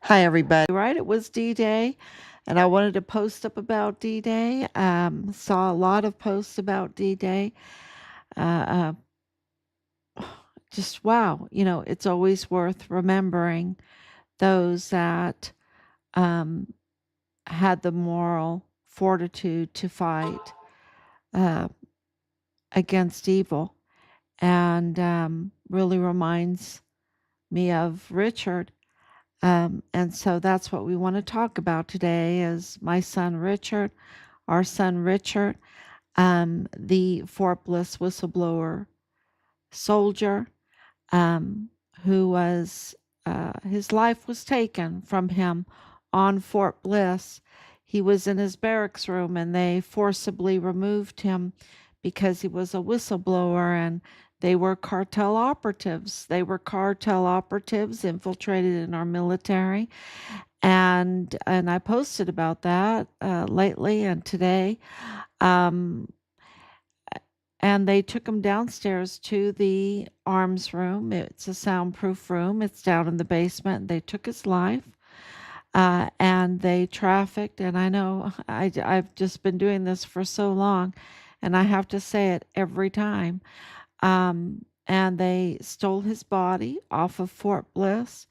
Hi, everybody. Right, it was D-Day, and I wanted to post up about D-Day. Saw a lot of posts about D-Day. Uh, just wow, it's always worth remembering those that um, had the moral fortitude to fight uh, against evil, and really reminds me of Richard. And so that's what we want to talk about today is my son Richard, our son Richard, the Fort Bliss whistleblower soldier, um, who was, his life was taken from him on Fort Bliss. He was in his barracks room and they forcibly removed him because he was a whistleblower and they were cartel operatives. They were cartel operatives infiltrated in our military. And I posted about that lately and today. Um, and they took him downstairs to the arms room. It's a soundproof room. It's down in the basement. They took his life, and they trafficked. And I know I've just been doing this for so long, and I have to say it every time. And they stole his body off of Fort Bliss,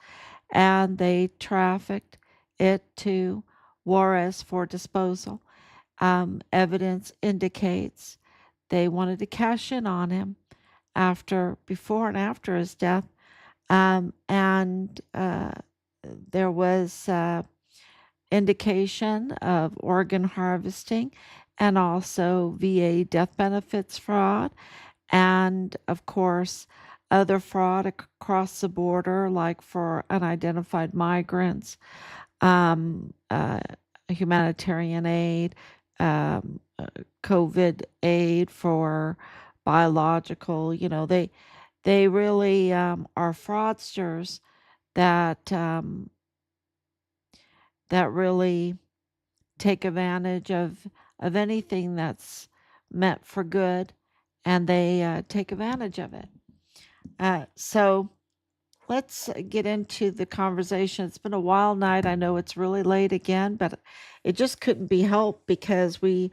and they trafficked it to Juarez for disposal. Evidence indicates they wanted to cash in on him before and after his death. And there was indication of organ harvesting and also VA death benefits fraud. And of course, other fraud across the border, like for unidentified migrants, um, uh, humanitarian aid, COVID aid for biological. They really are fraudsters that that really take advantage of anything that's meant for good, and they take advantage of it. So let's get into the conversation. It's been a wild night. I know it's really late again, but it just couldn't be helped because we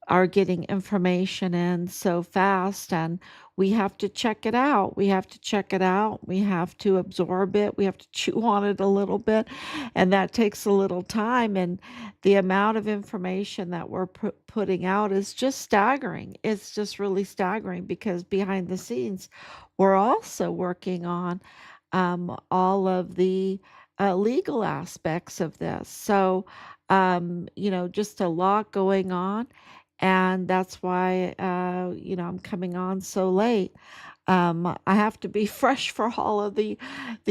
are getting information in so fast and we have to check it out. We have to check it out. We have to absorb it. We have to chew on it a little bit. And that takes a little time. And the amount of information that we're putting out is just staggering. It's just really staggering because behind the scenes, we're also working on all of the legal aspects of this. So, just a lot going on, and that's why I'm coming on so late. I have to be fresh for all of the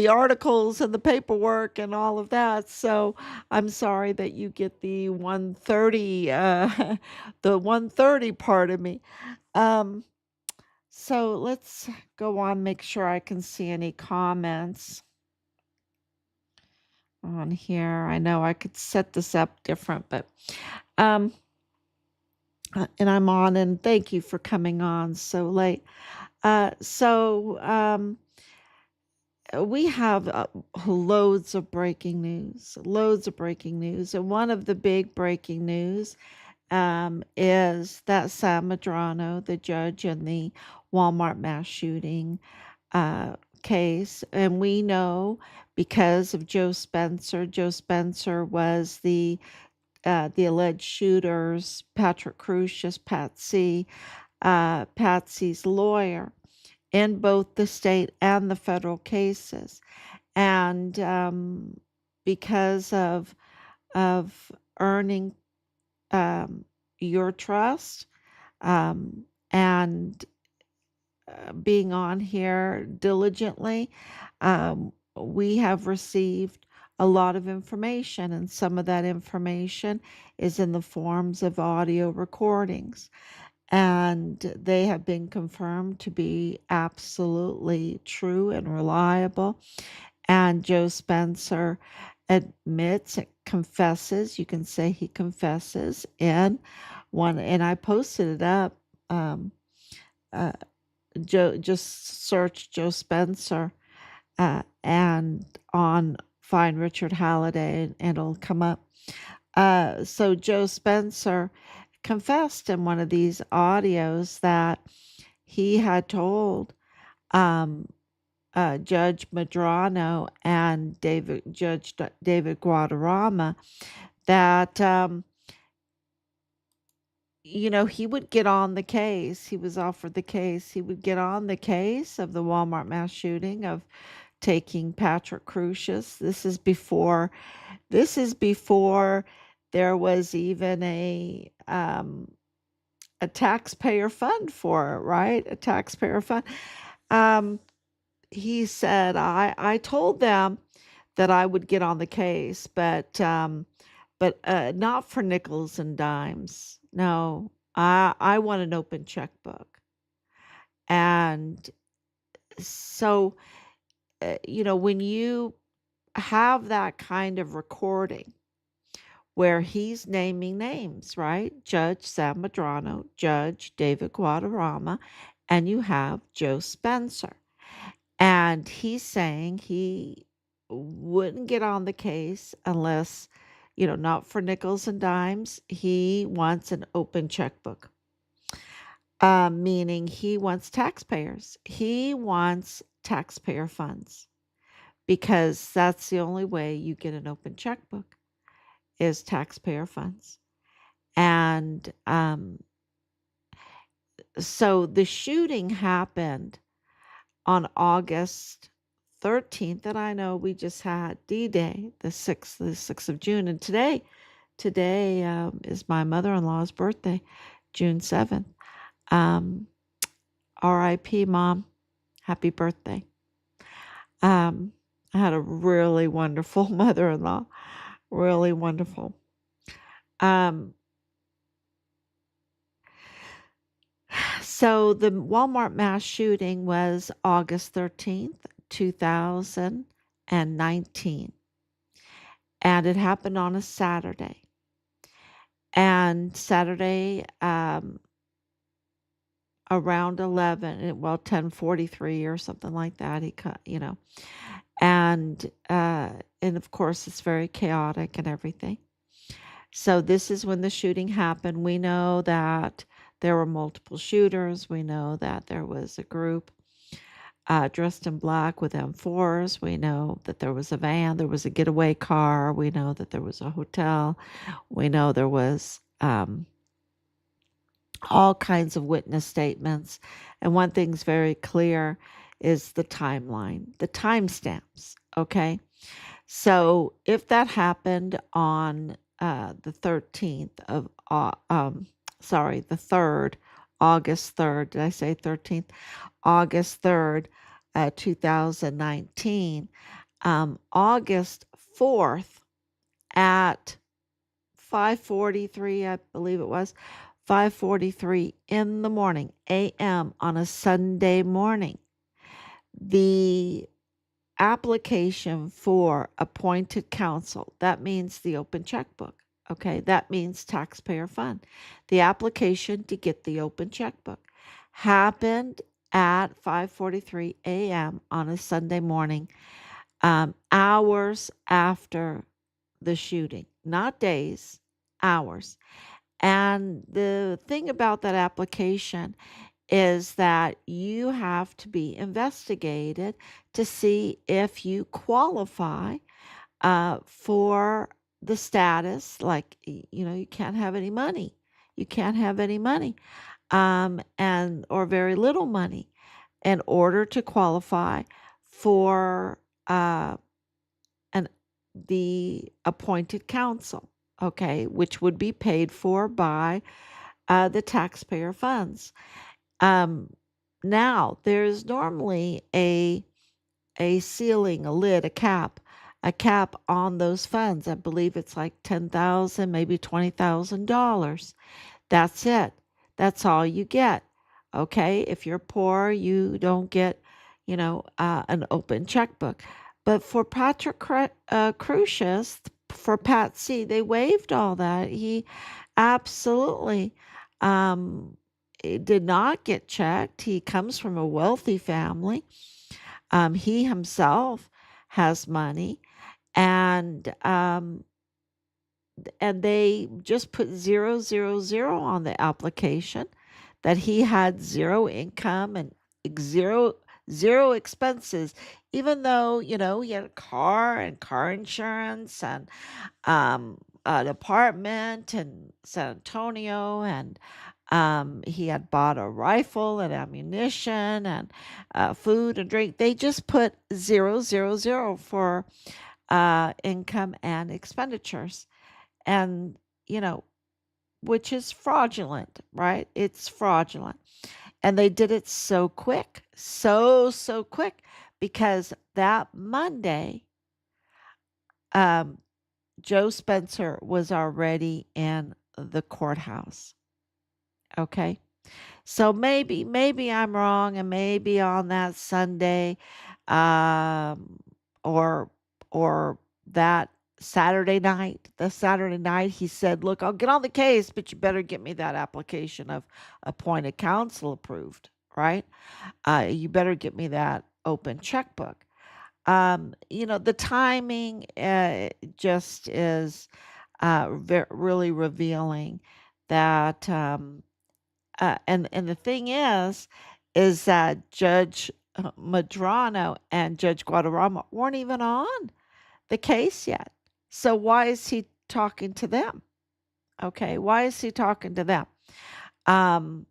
articles and the paperwork and all of that. So I'm sorry that you get the 1:30 the 1:30 part of me. Um, so let's go on, make sure I can see any comments on here. I know I could set this up different, but um and I'm on, and thank you for coming on so late. We have loads of breaking news, and one of the big breaking news is that Sam Medrano, the judge in the Walmart mass shooting case, and we know because of Joe Spencer. Joe Spencer was the alleged shooters, Patrick Crucius, Patsy's lawyer in both the state and the federal cases. And because of earning your trust, and being on here diligently, we have received a lot of information, and some of that information is in the forms of audio recordings. And they have been confirmed to be absolutely true and reliable. And Joe Spencer admits, confesses, you can say he confesses in one, and I posted it up. Uh, Joe, just search Joe Spencer and on find Richard Halliday and it'll come up. So Joe Spencer confessed in one of these audios that he had told um, Judge Medrano and Judge David Guadarrama that he would get on the case. He was offered the case. He would get on the case of the Walmart mass shooting, of taking Patrick Crucius. This is before there was even a taxpayer fund for it, right? A taxpayer fund. He said, I told them that I would get on the case, but not for nickels and dimes. No, I want an open checkbook. And so, when you have that kind of recording where he's naming names, right? Judge Sam Medrano, Judge David Guadarrama, and you have Joe Spencer. And he's saying he wouldn't get on the case unless, not for nickels and dimes. He wants an open checkbook, meaning he wants taxpayers. He wants taxpayer funds because that's the only way you get an open checkbook is taxpayer funds. And so the shooting happened on August 13th, and I know we just had D-Day, the 6th of June, and today is my mother-in-law's birthday, June 7th. R.I.P. Mom, happy birthday. I had a really wonderful mother-in-law, really wonderful. So the Walmart mass shooting was August 13th, 2019. And it happened on a Saturday. And Saturday, around 10:43 or something like that, and of course it's very chaotic and everything. So this is when the shooting happened. We know that there were multiple shooters. We know that there was a group dressed in black with M4s. We know that there was a van. There was a getaway car. We know that there was a hotel. We know there was all kinds of witness statements. And one thing's very clear is the timeline, the timestamps, okay? So if that happened on the 13th of, the 3rd, August 3rd, did I say 13th? August 3rd, 2019, August 4th at 5:43, I believe it was, 5:43 in the morning, a.m. on a Sunday morning, the application for appointed counsel, that means the open checkbook, okay? That means taxpayer fund. The application to get the open checkbook happened at 5:43 a.m. on a Sunday morning, hours after the shooting, not days, hours. And the thing about that application is that you have to be investigated to see if you qualify for the status. Like, you can't have any money. You can't have any money, or very little money in order to qualify for the appointed counsel, okay, which would be paid for by the taxpayer funds. Now, there's normally a ceiling, a lid, a cap on those funds. I believe it's like $10,000, maybe $20,000. That's it. That's all you get. Okay, if you're poor, you don't get, an open checkbook. But for Patrick Crucius, for Pat C, they waived all that. He absolutely did not get checked. He comes from a wealthy family. He himself has money. and they just put 000 on the application, that he had zero income and zero zero expenses, even though, he had a car and car insurance and an apartment in San Antonio, and he had bought a rifle and ammunition and food and drink. They just put 000 for income and expenditures, and you know, which is fraudulent, right? It's fraudulent. And they did it so quick, so quick, because that Monday, um, Joe Spencer was already in the courthouse. Okay. So maybe I'm wrong, and maybe on that Sunday, um, or or that the Saturday night, he said, "Look, I'll get on the case, but you better get me that application of appointed counsel approved, right? You better get me that open checkbook." The timing just is really revealing that. And the thing is that Judge Medrano and Judge Guadarrama weren't even on the case yet. So why is he talking to them? Okay, why is he talking to them? Um,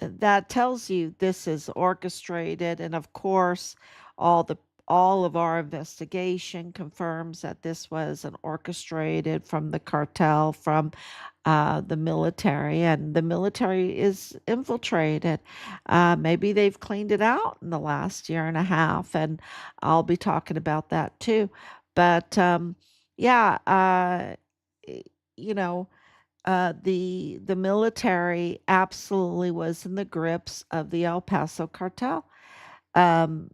that tells you this is orchestrated, and of course, all the all of our investigation confirms that this was an orchestrated from the cartel, from the military, and the military is infiltrated. Maybe they've cleaned it out in the last year and a half, and I'll be talking about that too. But yeah, y- you know, the military absolutely was in the grips of the El Paso cartel. Um,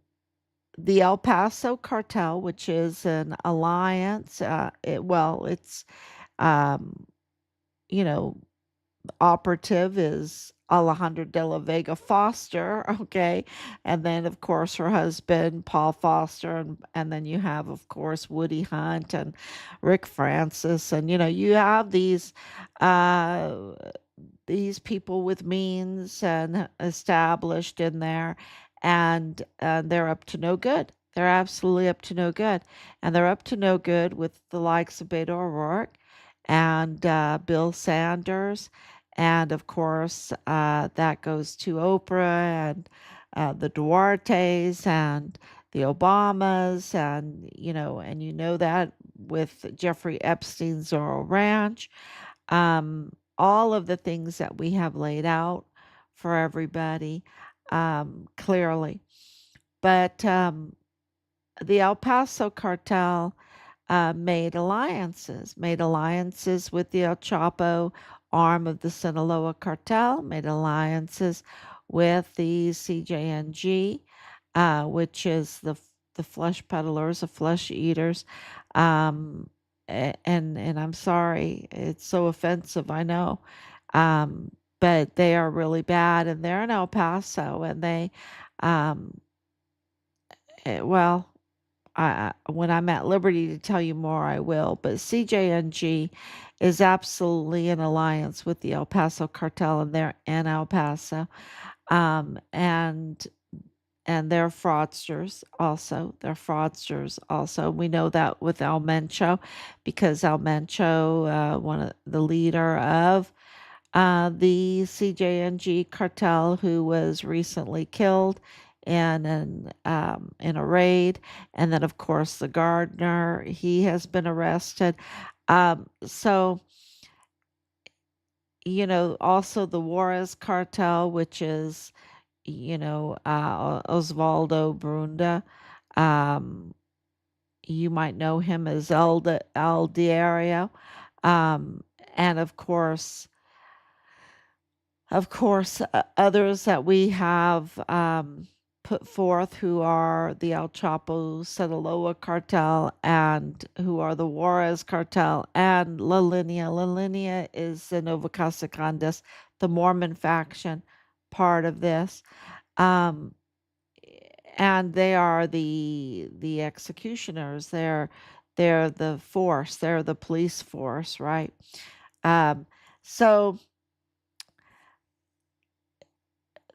the El Paso cartel, which is an alliance, it's um, you know, operative is Alejandra de la Vega Foster, okay? And then, of course, her husband, Paul Foster. And then you have, of course, Woody Hunt and Rick Francis. And, you have uh, these people with means and established in there, and they're up to no good. They're absolutely up to no good. And they're up to no good with the likes of Beto O'Rourke and Bill Sanders. And of course, that goes to Oprah and the Duartes and the Obamas, and that with Jeffrey Epstein's Zorro Ranch, all of the things that we have laid out for everybody, clearly. But the El Paso cartel made alliances with the El Chapo arm of the Sinaloa cartel, made alliances with the CJNG, which is the flesh peddlers, the flesh eaters. Um, and I'm sorry, it's so offensive, I know. Um, but they are really bad, and they're in El Paso, and um, well, when I'm at liberty to tell you more, I will. But CJNG is absolutely in alliance with the El Paso cartel, and they're in El Paso, um, and and they're fraudsters also. They're fraudsters also. We know that with El Mencho, because El Mencho, one of the leader of the CJNG cartel, who was recently killed in a raid, and then of course the gardener, he has been arrested. So also the Juarez cartel, which is Osvaldo Brunda. Um, you might know him as El Diario, um, and of course, others that we have put forth, who are the El Chapo Sinaloa cartel, and who are the Juarez cartel, and La Linea. La Linea is the Nova Casa Grandes, the Mormon faction part of this. Um, and they are the executioners. They're the force. They're the police force, right? So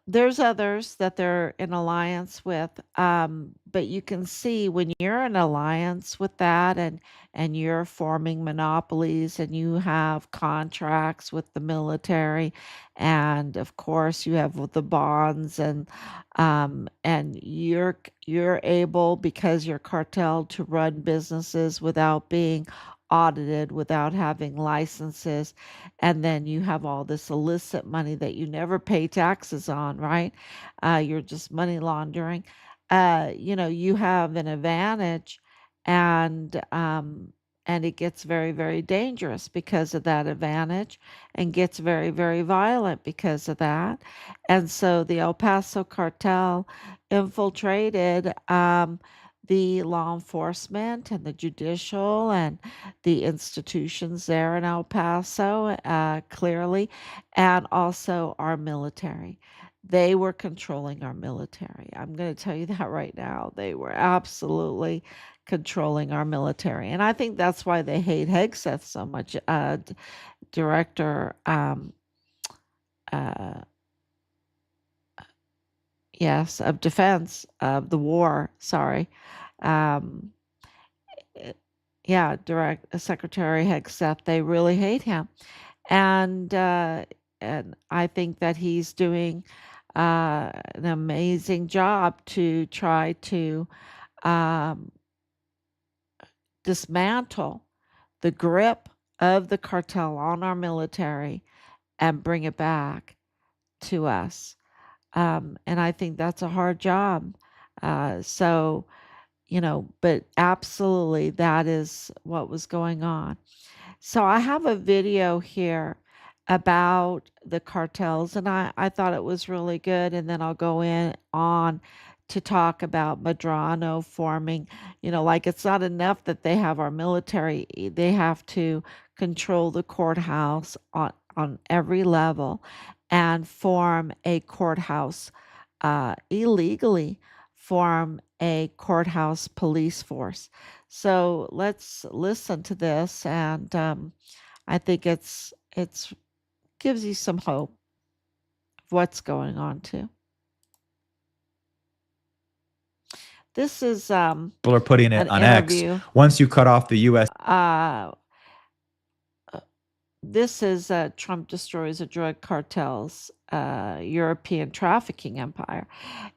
there's others that they're in alliance with, but you can see when you're in alliance with that, and you're forming monopolies, and you have contracts with the military, and of course you have the bonds, and you're able, because you're cartel, to run businesses without being audited, without having licenses, and then you have all this illicit money that you never pay taxes on, right? You're just money laundering. You have an advantage, and it gets very, very dangerous because of that advantage, and gets very, very violent because of that. And so the El Paso cartel infiltrated the law enforcement and the judicial and the institutions there in El Paso, clearly, and also our military. They were controlling our military. I'm going to tell you that right now. They were absolutely controlling our military. And I think that's why they hate Hegseth so much. Director, uh, yes, of defense, of the war, sorry. Um, eh, yeah, direct Secretary Hegseth, they really hate him. And and I think that he's doing an amazing job to try to um, dismantle the grip of the cartel on our military and bring it back to us. And I think that's a hard job. So, but absolutely, that is what was going on. So I have a video here about the cartels, and I thought it was really good. And then I'll go in on to talk about Medrano forming, like it's not enough that they have our military, they have to control the courthouse on every level and form a courthouse, illegally form a courthouse police force. So let's listen to this, and I think it's gives you some hope of what's going on too. This is People are putting it an on X. interview. Once you cut off the U.S. This is Trump destroys a drug cartel's European trafficking empire,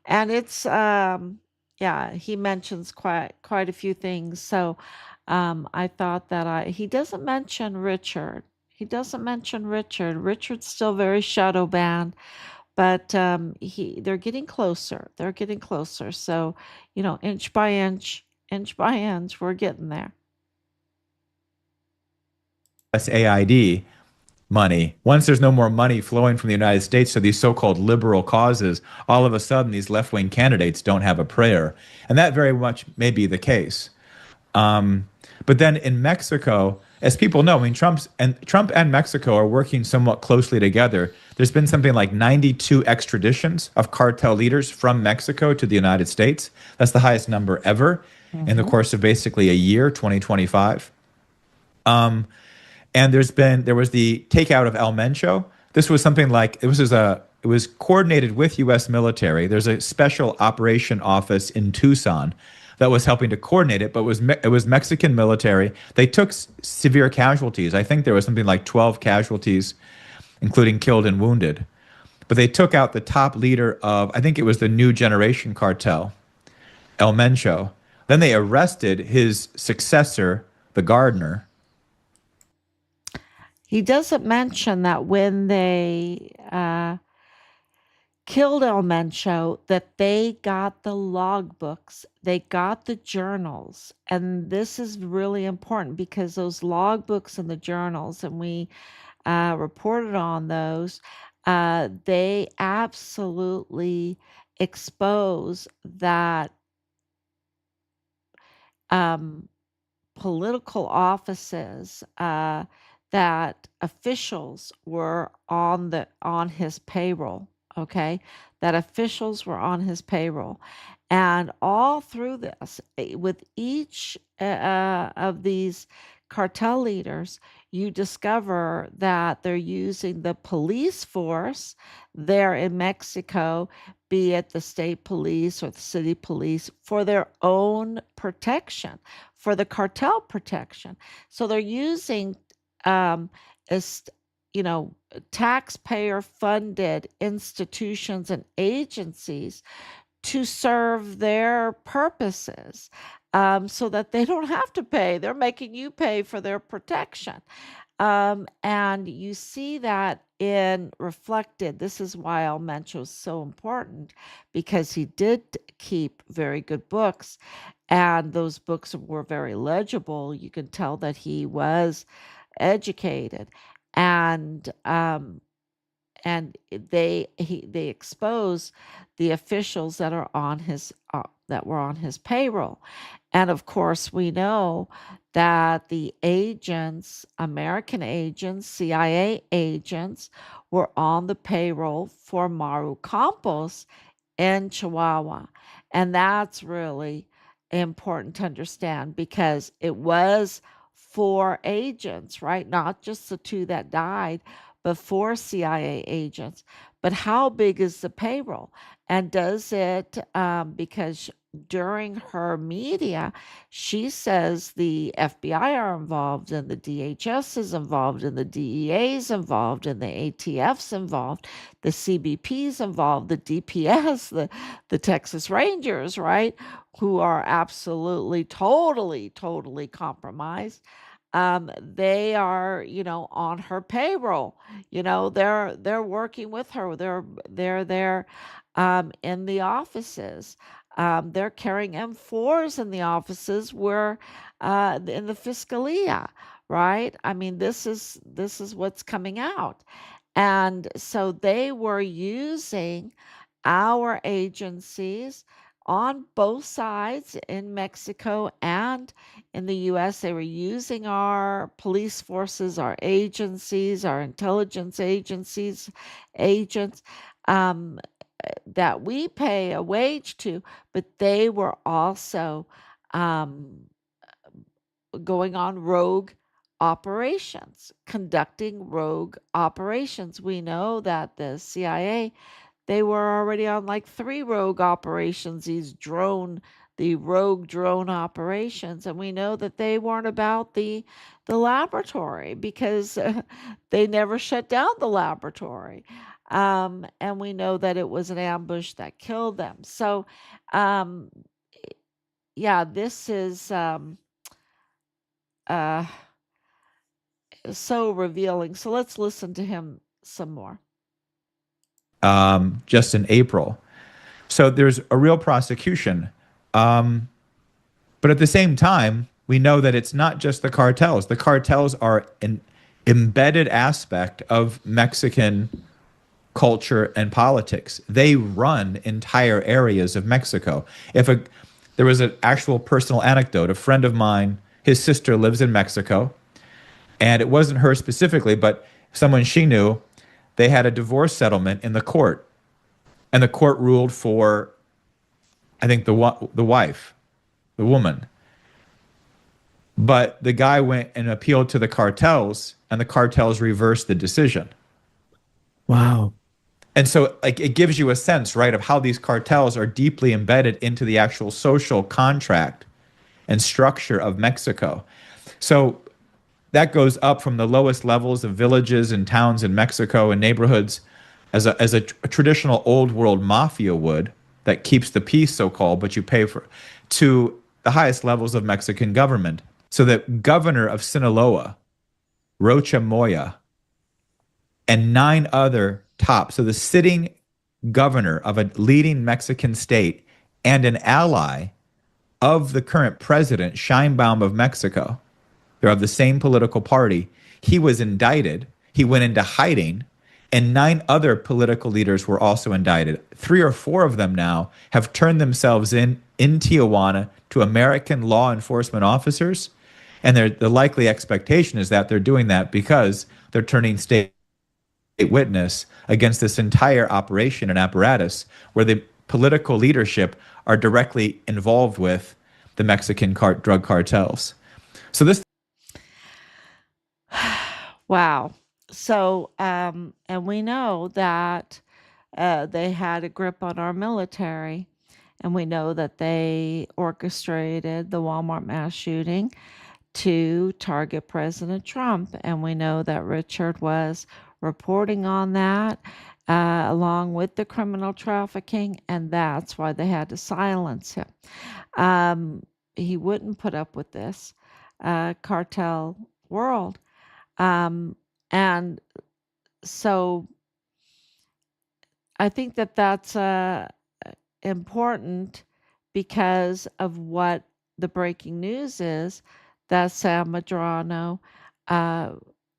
and it's yeah, he mentions quite a few things. So I thought that he doesn't mention Richard. He doesn't mention Richard. Richard's still very shadow banned, but they're getting closer. They're getting closer. So inch by inch, inch by inch, we're getting there. AID money. Once there's no more money flowing from the United States to these so-called liberal causes, all of a sudden these left-wing candidates don't have a prayer. And that very much may be the case. But then in Mexico, as people know, I mean, Trump and Mexico are working somewhat closely together. There's been something like 92 extraditions of cartel leaders from Mexico to the United States. That's the highest number ever in the course of basically a year, 2025. And there was the takeout of El Mencho. This was something like it was coordinated with U.S. military. There's a special operation office in Tucson that was helping to coordinate it, but it was Mexican military. They took severe casualties. I think there was something like 12 casualties, including killed and wounded. But they took out the top leader of, I think it was the New Generation cartel, El Mencho. Then they arrested his successor, the gardener. He doesn't mention that when they killed El Mencho, that they got the logbooks, they got the journals. And this is really important because those logbooks and the journals, and we reported on those, they absolutely expose that political offices, that officials were on his payroll. Okay, that officials were on his payroll, And all through this, with each of these cartel leaders, you discover that they're using the police force there in Mexico, be it the state police or the city police, for their own protection, for the cartel protection. So they're using, as taxpayer funded institutions and agencies to serve their purposes, so that they don't have to pay. They're making you pay for their protection. And you see that in reflected. This is why Almencho is so important, because he did keep very good books, and those books were very legible. You can tell that he was educated, and they expose the officials that are on his that were on his payroll. And of course, we know that the agents, American agents, CIA agents, were on the payroll for Maru Campos in Chihuahua. And that's really important to understand, because it was 4 agents, right? Not just the 2 that died, but 4 CIA agents. But how big is the payroll? And does it, because during her media, she says the FBI are involved, and the DHS is involved, and the DEA is involved, and the ATF's involved, the CBP's involved, the DPS, the Texas Rangers, right? Who are absolutely, totally compromised. They are, on her payroll. They're working with her. They're there, in the offices. They're carrying M4s in the offices, where in the Fiscalia, right? I mean, this is what's coming out. And so they were using our agencies on both sides, in Mexico and in the US. They were using our police forces, our agencies, our intelligence agencies, agents, that we pay a wage to, but they were also, going on rogue operations, conducting rogue operations. We know that the CIA, they were already on like 3 rogue operations, the rogue drone operations. And we know that they weren't about the laboratory, because they never shut down the laboratory. And we know that it was an ambush that killed them. So, um, yeah, this is, uh, so revealing. So let's listen to him some more. Just in April. So there's a real prosecution. But at the same time, we know that it's not just the cartels. The cartels are an embedded aspect of Mexican culture and politics. They run entire areas of Mexico. There was an actual personal anecdote. A friend of mine, his sister lives in Mexico, and it wasn't her specifically, but someone she knew. They had a divorce settlement in the court, and the court ruled for, I think, the wife, the woman. But the guy went and appealed to the cartels, and the cartels reversed the decision. Wow. And so, like, it gives you a sense, right, of how these cartels are deeply embedded into the actual social contract and structure of Mexico. So that goes up from the lowest levels of villages and towns in Mexico and neighborhoods, as a traditional old world mafia would, that keeps the peace, so-called, but you pay for, to the highest levels of Mexican government. So the governor of Sinaloa, Rocha Moya, and 9 other top, so the sitting governor of a leading Mexican state and an ally of the current president, Sheinbaum of Mexico, they're of the same political party. He was indicted. He went into hiding, and 9 other political leaders were also indicted. 3 or 4 of them now have turned themselves in Tijuana to American law enforcement officers, and the likely expectation is that they're doing that because they're turning state witness against this entire operation and apparatus, where political leadership are directly involved with the Mexican drug cartels. So this. Wow. So, and we know that they had a grip on our military, and we know that they orchestrated the Walmart mass shooting to target President Trump. And we know that Richard was reporting on that along with the criminal trafficking, and that's why they had to silence him. He wouldn't put up with this cartel world. And so I think that that's important because of what the breaking news is, that Sam Medrano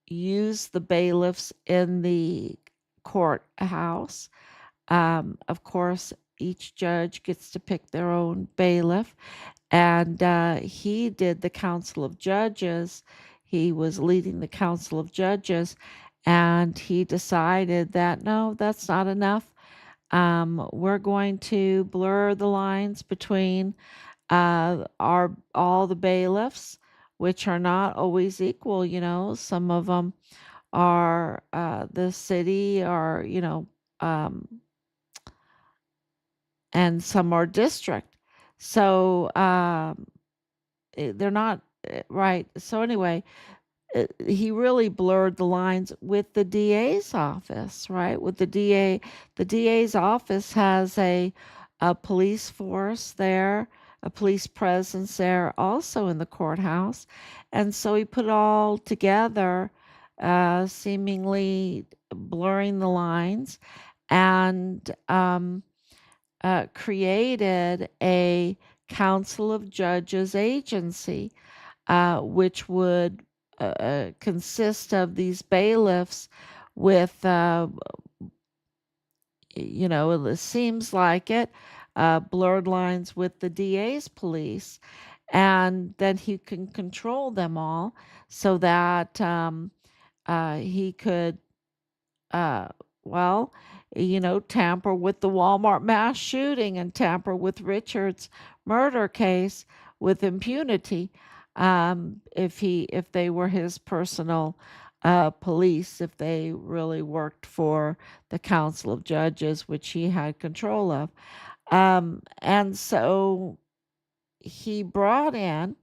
used the bailiffs in the courthouse. Of course, each judge gets to pick their own bailiff, and he did the Council of Judges. He was leading the Council of Judges, and he decided that no, that's not enough. We're going to blur the lines between all the bailiffs, which are not always equal. You know, some of them are the city, or and some are district. So they're not right. So anyway, he really blurred the lines with the DA's office, right? With the DA's office has a police force there, a police presence there, also in the courthouse, and so he put it all together, seemingly blurring the lines, and created a Council of Judges agency, which would consist of these bailiffs with, it seems like it, blurred lines with the DA's police. And then he can control them all so that he could, uh, well, tamper with the Walmart mass shooting and tamper with Richard's murder case with impunity, if they were his personal police, if they really worked for the Council of Judges, which he had control of. And so he brought in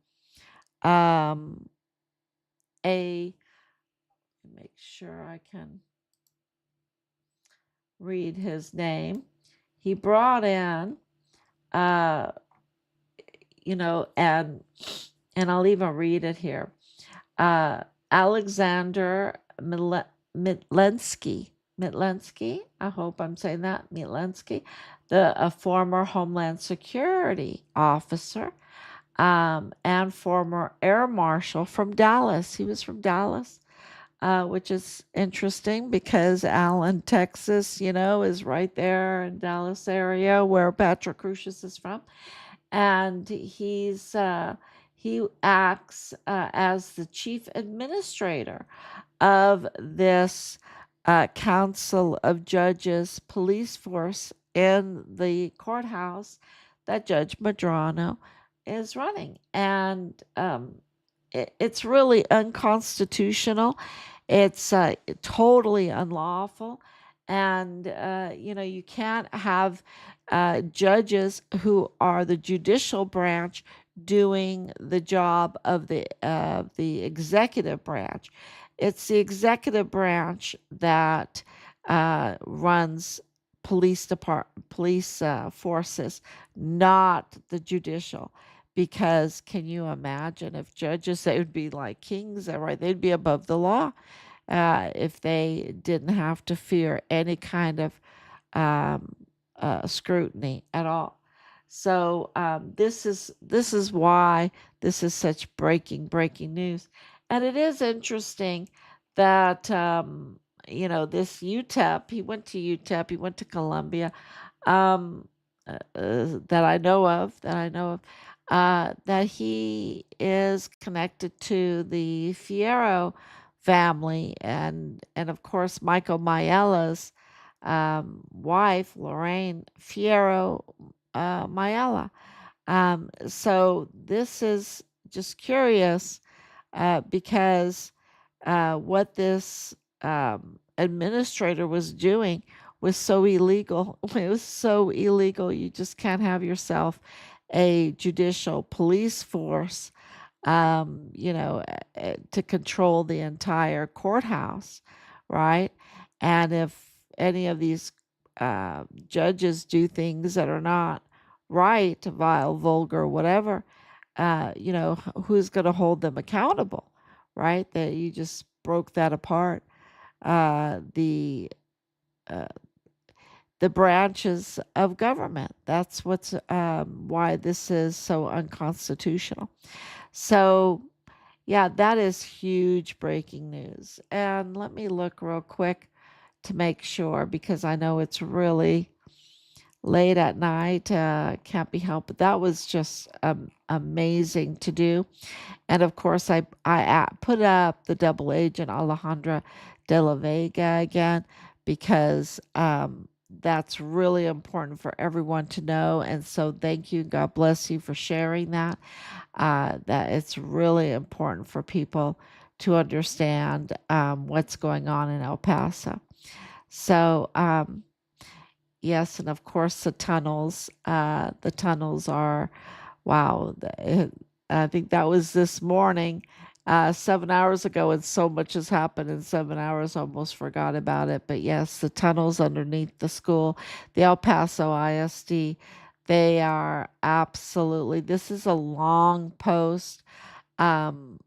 um, a, make sure I can read his name. He brought in, uh, and I'll even read it here. Alexander Mitlensky. Mitlensky, I hope I'm saying that. Mitlensky, a former Homeland Security officer, and former air marshal from Dallas. He was from Dallas. Which is interesting because Allen, Texas, is right there in Dallas area where Patrick Crucius is from, and he acts as the chief administrator of this Council of Judges police force in the courthouse that Judge Medrano is running, and it's really unconstitutional. It's totally unlawful. And, you can't have judges who are the judicial branch doing the job of the executive branch. It's the executive branch that runs police forces, not the judicial. Because can you imagine if judges, they would be like kings, right? They'd be above the law if they didn't have to fear any kind of um, scrutiny at all. So this is why this is such breaking news, and it is interesting that this UTEP. He went to UTEP. He went to Columbia. Um, that I know of. That he is connected to the Fierro family, and of course Michael Maiela's wife, Lorraine Fierro Mayala. So this is just curious because what this administrator was doing was so illegal. It was so illegal. You just can't have yourself a judicial police force, to control the entire courthouse, right? And if any of these judges do things that are not right, vile, vulgar, whatever, who's going to hold them accountable, right? That you just broke that apart. Uh, the uh, the branches of government. That's what's why this is so unconstitutional. So, yeah, that is huge breaking news. And let me look real quick to make sure because I know it's really late at night. Can't be helped. But that was just amazing to do. And of course, I put up the double agent Alejandra de la Vega again because that's really important for everyone to know. And so, thank you. God bless you for sharing that. That it's really important for people to understand what's going on in El Paso. So, yes, and of course the tunnels. The tunnels are, wow. I think that was this morning, 7 hours ago, and so much has happened in 7 hours. Almost forgot about it. But yes, the tunnels underneath the school, the El Paso ISD, they are absolutely. This is a long post. Um,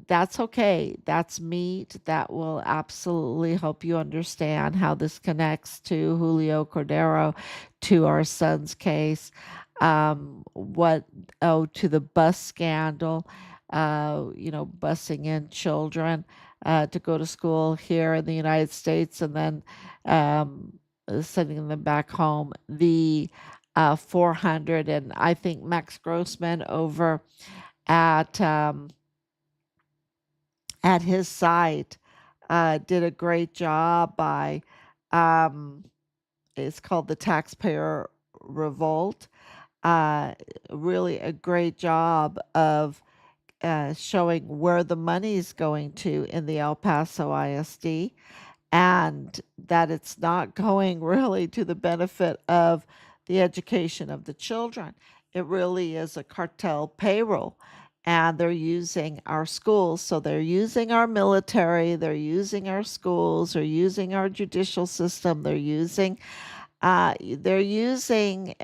that's okay. That's meat. That will absolutely help you understand how this connects to Julio Cordero, to our son's case, to the bus scandal, busing in children to go to school here in the United States and then sending them back home. The 400, and I think Max Grossman over at um, at his site did a great job by um, it's called the Taxpayer Revolt. Uh, Really a great job of showing where the money is going to in the El Paso ISD and that it's not going really to the benefit of the education of the children. It really is a cartel payroll. And they're using our schools. So they're using our military, they're using our schools, they're using our judicial system, they're using everything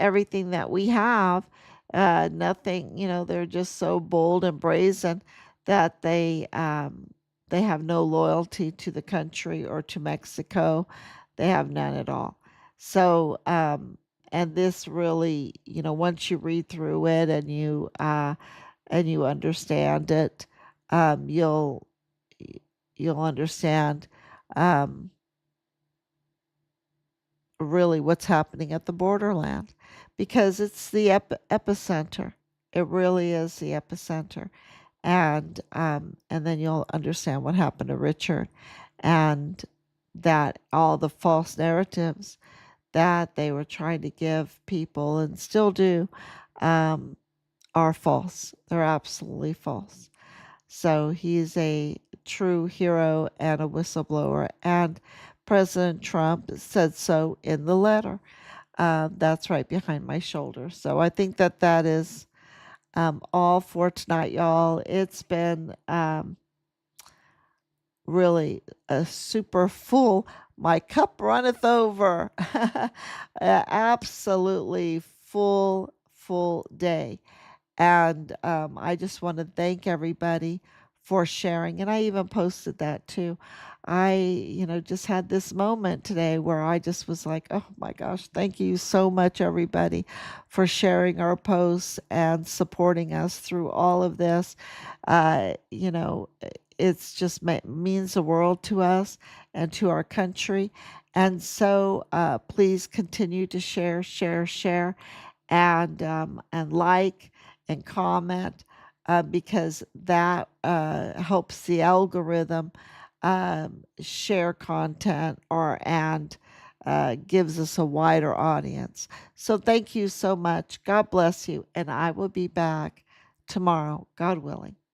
that we have. Nothing, they're just so bold and brazen that they have no loyalty to the country or to Mexico. They have none at all. So, and this really, once you read through it and you understand it, um, you'll you'll understand um, really what's happening at the borderland because it's the epicenter. It really is the epicenter, and then you'll understand what happened to Richard, and that all the false narratives that they were trying to give people and still do um, are false. They're absolutely false. So he's a true hero and a whistleblower. And President Trump said so in the letter. That's right behind my shoulder. So I think that that is all for tonight, y'all. It's been really a super full. My cup runneth over. Absolutely full day. And I just want to thank everybody for sharing. And I even posted that too. I, just had this moment today where I just was like, oh my gosh, thank you so much, everybody, for sharing our posts and supporting us through all of this. Uh, you know, it's just means the world to us and to our country. And so please continue to share, and like and comment because that helps the algorithm share content or and gives us a wider audience. So thank you so much. God bless you. And I will be back tomorrow, God willing.